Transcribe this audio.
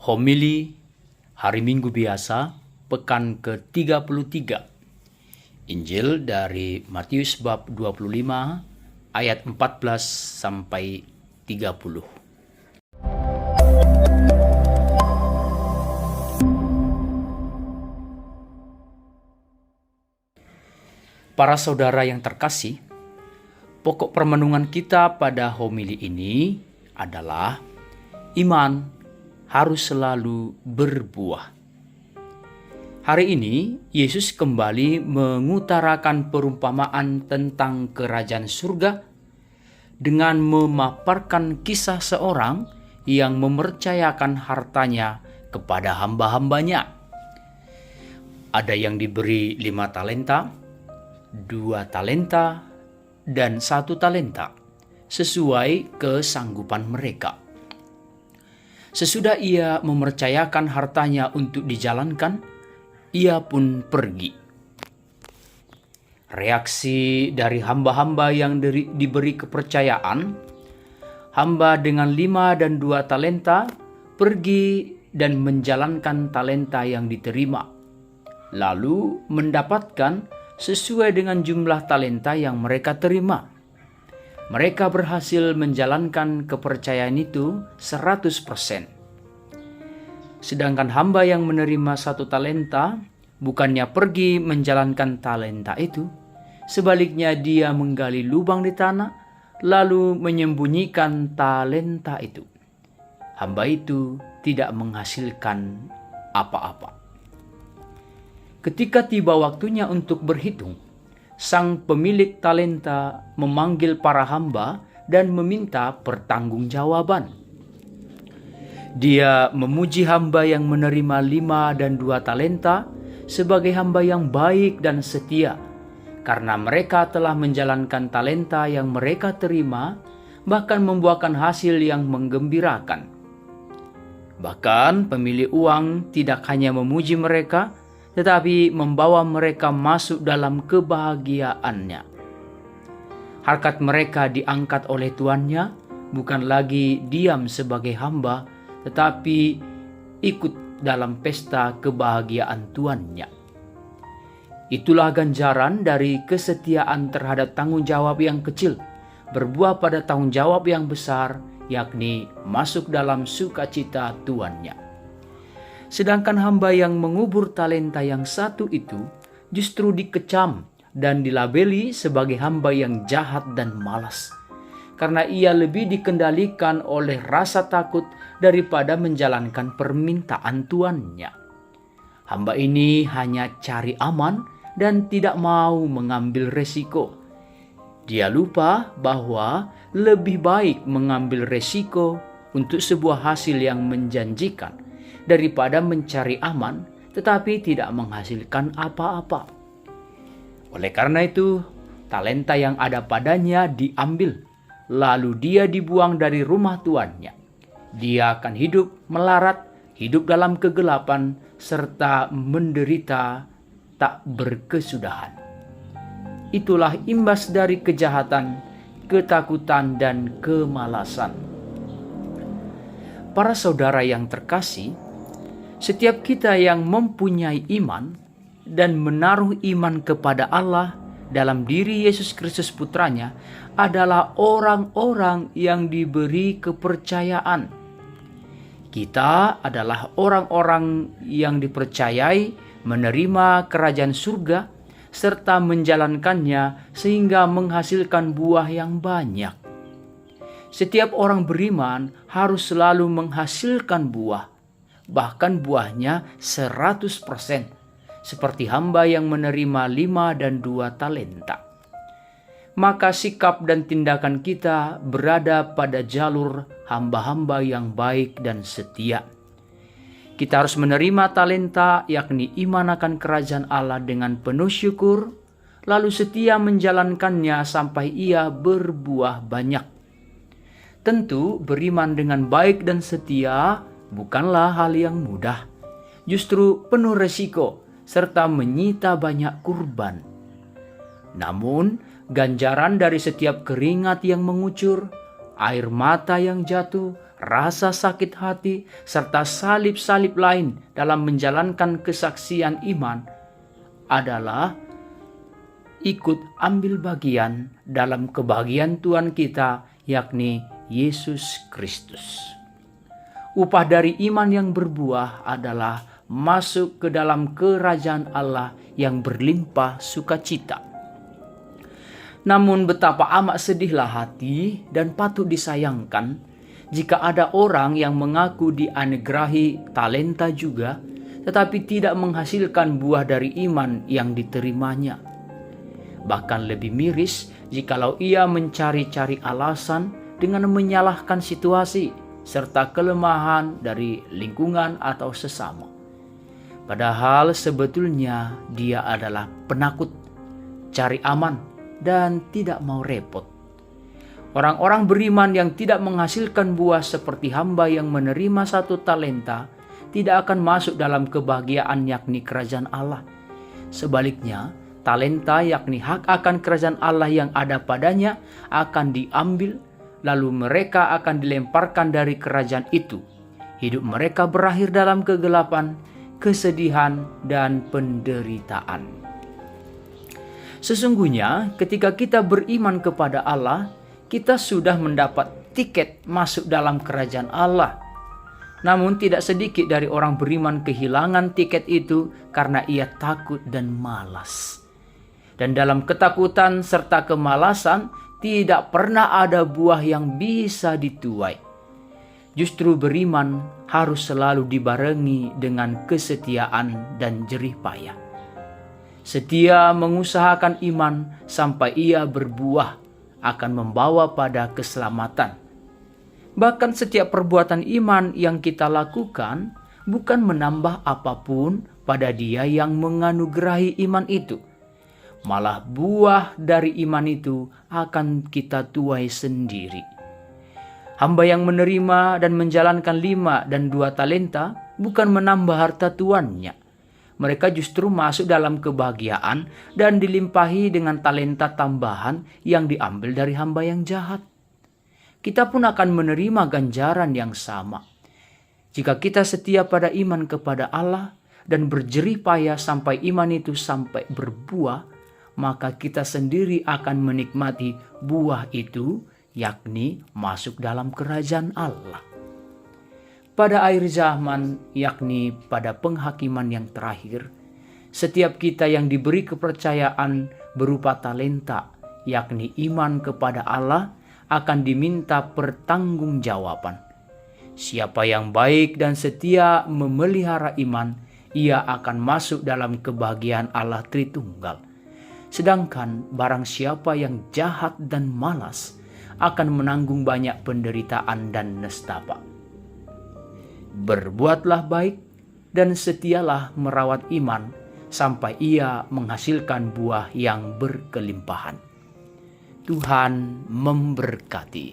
Homili Hari Minggu Biasa, Pekan ke-33. Injil dari Matius bab 25 ayat 14 sampai 30. Para saudara yang terkasih, pokok permenungan kita pada homili ini adalah iman harus selalu berbuah. Hari ini, Yesus kembali mengutarakan perumpamaan tentang kerajaan surga dengan memaparkan kisah seorang yang mempercayakan hartanya kepada hamba-hambanya. Ada yang diberi 5 talenta, 2 talenta, dan 1 talenta, sesuai kesanggupan mereka. Sesudah ia mempercayakan hartanya untuk dijalankan, ia pun pergi. Reaksi dari hamba-hamba yang diberi kepercayaan, hamba dengan 5 dan 2 talenta pergi dan menjalankan talenta yang diterima, lalu mendapatkan sesuai dengan jumlah talenta yang mereka terima. Mereka berhasil menjalankan kepercayaan itu 100%. Sedangkan hamba yang menerima 1 talenta, bukannya pergi menjalankan talenta itu, sebaliknya dia menggali lubang di tanah, lalu menyembunyikan talenta itu. Hamba itu tidak menghasilkan apa-apa. Ketika tiba waktunya untuk berhitung, sang pemilik talenta memanggil para hamba dan meminta pertanggungjawaban. Dia memuji hamba yang menerima 5 dan 2 talenta sebagai hamba yang baik dan setia, karena mereka telah menjalankan talenta yang mereka terima, bahkan membuahkan hasil yang menggembirakan. Bahkan pemilik uang tidak hanya memuji mereka, tetapi membawa mereka masuk dalam kebahagiaannya. Harkat mereka diangkat oleh tuannya, bukan lagi diam sebagai hamba, tetapi ikut dalam pesta kebahagiaan tuannya. Itulah ganjaran dari kesetiaan terhadap tanggung jawab yang kecil, berbuah pada tanggung jawab yang besar, yakni masuk dalam sukacita tuannya. Sedangkan hamba yang mengubur talenta yang 1 itu justru dikecam dan dilabeli sebagai hamba yang jahat dan malas, karena ia lebih dikendalikan oleh rasa takut daripada menjalankan permintaan tuannya. Hamba ini hanya cari aman dan tidak mau mengambil resiko. Dia lupa bahwa lebih baik mengambil resiko untuk sebuah hasil yang menjanjikan daripada mencari aman tetapi tidak menghasilkan apa-apa. Oleh karena itu, talenta yang ada padanya diambil, lalu dia dibuang dari rumah tuannya. Dia akan hidup melarat, hidup dalam kegelapan, serta menderita tak berkesudahan. Itulah imbas dari kejahatan, ketakutan, dan kemalasan. Para saudara yang terkasih, setiap kita yang mempunyai iman dan menaruh iman kepada Allah dalam diri Yesus Kristus Putranya adalah orang-orang yang diberi kepercayaan. Kita adalah orang-orang yang dipercayai menerima kerajaan surga serta menjalankannya sehingga menghasilkan buah yang banyak. Setiap orang beriman harus selalu menghasilkan buah, bahkan buahnya 100%, seperti hamba yang menerima 5 dan 2 talenta. Maka sikap dan tindakan kita berada pada jalur hamba-hamba yang baik dan setia. Kita harus menerima talenta, yakni iman akan kerajaan Allah dengan penuh syukur, lalu setia menjalankannya sampai ia berbuah banyak. Tentu beriman dengan baik dan setia bukanlah hal yang mudah, justru penuh resiko serta menyita banyak kurban. Namun, ganjaran dari setiap keringat yang mengucur, air mata yang jatuh, rasa sakit hati, serta salib-salib lain dalam menjalankan kesaksian iman adalah ikut ambil bagian dalam kebahagiaan Tuhan kita, yakni Yesus Kristus. Upah dari iman yang berbuah adalah masuk ke dalam kerajaan Allah yang berlimpah sukacita. Namun betapa amat sedihlah hati dan patut disayangkan jika ada orang yang mengaku dianugerahi talenta juga, tetapi tidak menghasilkan buah dari iman yang diterimanya. Bahkan lebih miris jikalau ia mencari-cari alasan dengan menyalahkan situasi serta kelemahan dari lingkungan atau sesama. Padahal sebetulnya dia adalah penakut, cari aman, dan tidak mau repot. Orang-orang beriman yang tidak menghasilkan buah seperti hamba yang menerima 1 talenta tidak akan masuk dalam kebahagiaan yakni kerajaan Allah. Sebaliknya, talenta yakni hak akan kerajaan Allah yang ada padanya akan diambil, lalu mereka akan dilemparkan dari kerajaan itu. Hidup mereka berakhir dalam kegelapan, kesedihan, dan penderitaan. Sesungguhnya ketika kita beriman kepada Allah, kita sudah mendapat tiket masuk dalam kerajaan Allah. Namun tidak sedikit dari orang beriman kehilangan tiket itu karena ia takut dan malas. Dan dalam ketakutan serta kemalasan tidak pernah ada buah yang bisa dituai. Justru beriman harus selalu dibarengi dengan kesetiaan dan jerih payah. Setia mengusahakan iman sampai ia berbuah akan membawa pada keselamatan. Bahkan setiap perbuatan iman yang kita lakukan bukan menambah apapun pada Dia yang menganugerahi iman itu. Malah buah dari iman itu akan kita tuai sendiri. Hamba yang menerima dan menjalankan 5 dan 2 talenta bukan menambah harta tuannya. Mereka justru masuk dalam kebahagiaan dan dilimpahi dengan talenta tambahan yang diambil dari hamba yang jahat. Kita pun akan menerima ganjaran yang sama. Jika kita setia pada iman kepada Allah dan berjerih payah sampai iman itu sampai berbuah, maka kita sendiri akan menikmati buah itu, yakni masuk dalam kerajaan Allah. Pada akhir zaman, yakni pada penghakiman yang terakhir, setiap kita yang diberi kepercayaan berupa talenta, yakni iman kepada Allah, akan diminta pertanggungjawaban. Siapa yang baik dan setia memelihara iman, ia akan masuk dalam kebahagiaan Allah Tritunggal. Sedangkan barang siapa yang jahat dan malas akan menanggung banyak penderitaan dan nestapa. Berbuatlah baik dan setialah merawat iman sampai ia menghasilkan buah yang berkelimpahan. Tuhan memberkati.